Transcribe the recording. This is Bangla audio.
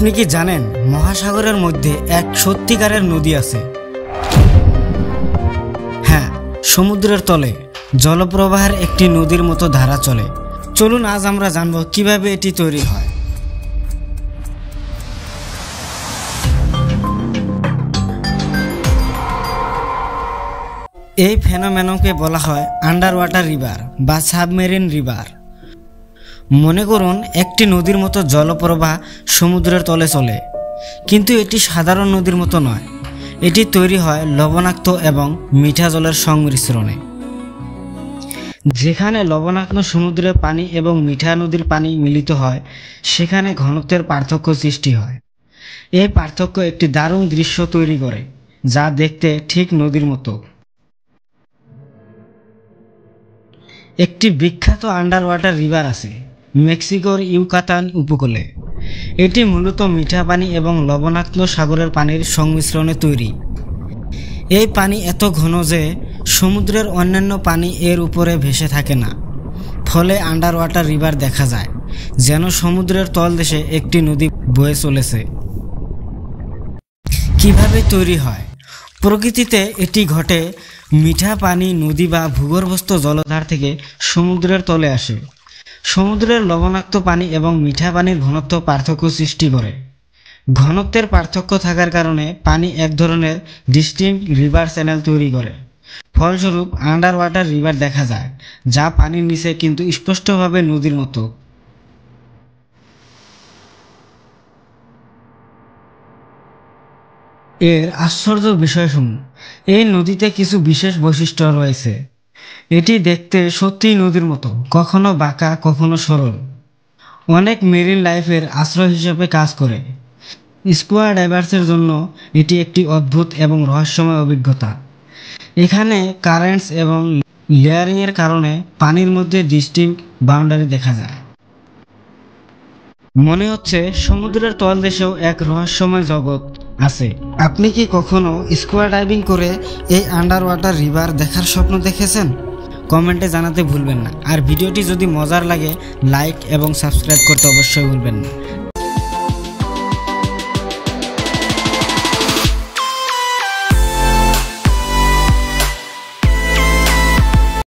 আপনি কি জানেন মহাসাগরের মধ্যে এক সত্যিকারের নদী আছে? হ্যাঁ, সমুদ্রের তলে জলপ্রবাহের একটি নদীর মতো ধারা চলে। চলুন আজ আমরা জানব কিভাবে এটি তৈরি হয়। এই ফেনোমেননকে বলা হয় আন্ডার ওয়াটার রিভার বা সাবমেরিন রিভার। মনে করুন একটি নদীর মতো জলপ্রবাহ সমুদ্রের তলে চলে, কিন্তু এটি সাধারণ নদীর মতো নয়। এটি তৈরি হয় লবণাক্ত এবং মিঠা জলের সংমিশ্রণে। যেখানে লবণাক্ত সমুদ্রের পানি এবং মিঠা নদীর পানি মিলিত হয়, সেখানে ঘনত্বের পার্থক্য সৃষ্টি হয়। এই পার্থক্য একটি দারুণ দৃশ্য তৈরি করে, যা দেখতে ঠিক নদীর মতো। একটি বিখ্যাত আন্ডার ওয়াটার রিভার আছে মেক্সিকোর ইউকাতান উপকূলে। এটি মূলত মিঠা পানি এবং লবণাক্ত সাগরের পানির সংমিশ্রণে তৈরি। এই পানি এত ঘন যে সমুদ্রের অন্যান্য পানি এর উপরে ভেসে থাকে না, ফলে আন্ডার ওয়াটার রিভার দেখা যায় যেন সমুদ্রের তলদেশে একটি নদী বয়ে চলেছে। কিভাবে তৈরি হয়? প্রকৃতিতে এটি ঘটে মিঠা পানি নদী বা ভূগর্ভস্থ জলধার থেকে সমুদ্রের তলে আসে। সমুদ্রের লবণাক্ত পানি এবং মিঠা পানির ঘনত্ব পার্থক্য সৃষ্টি করে। ঘনত্বের পার্থক্য থাকার কারণে পানি এক ধরনের ডিস্টিংক্ট রিভার চ্যানেল তৈরি করে। ফলস্বরূপ আন্ডার ওয়াটার রিভার দেখা যায়, যা পানির নিচে কিন্তু স্পষ্টভাবে নদীর মতো। এর আশ্চর্য বিষয়সমূহ: এই নদীতে কিছু বিশেষ বৈশিষ্ট্য রয়েছে। এটি দেখতে সত্যিই নদীর মতো, কখনো বাঁকা কখনো সরল। অনেক মেরিন লাইফের আশ্রয় হিসেবে কাজ করে। স্কুবা ডাইভার্সের জন্য এটি একটি অদ্ভুত এবং রহস্যময় অভিজ্ঞতা। এখানে কারেন্টস এবং লেয়ারিংয়ের কারণে পানির মধ্যে ডিস্টিংক্ট বাউন্ডারি দেখা যায়। মনে হচ্ছে সমুদ্রের তলদেশেও এক রহস্যময় জগৎ আছে। আপনি কি কখনো স্কুবা ডাইভিং করে এই আন্ডার ওয়াটার রিভার দেখার স্বপ্ন দেখেছেন? কমেন্টে জানাতে ভুলবেন না। আর ভিডিওটি যদি মজার লাগে লাইক এবং সাবস্ক্রাইব করতে অবশ্যই ভুলবেন না।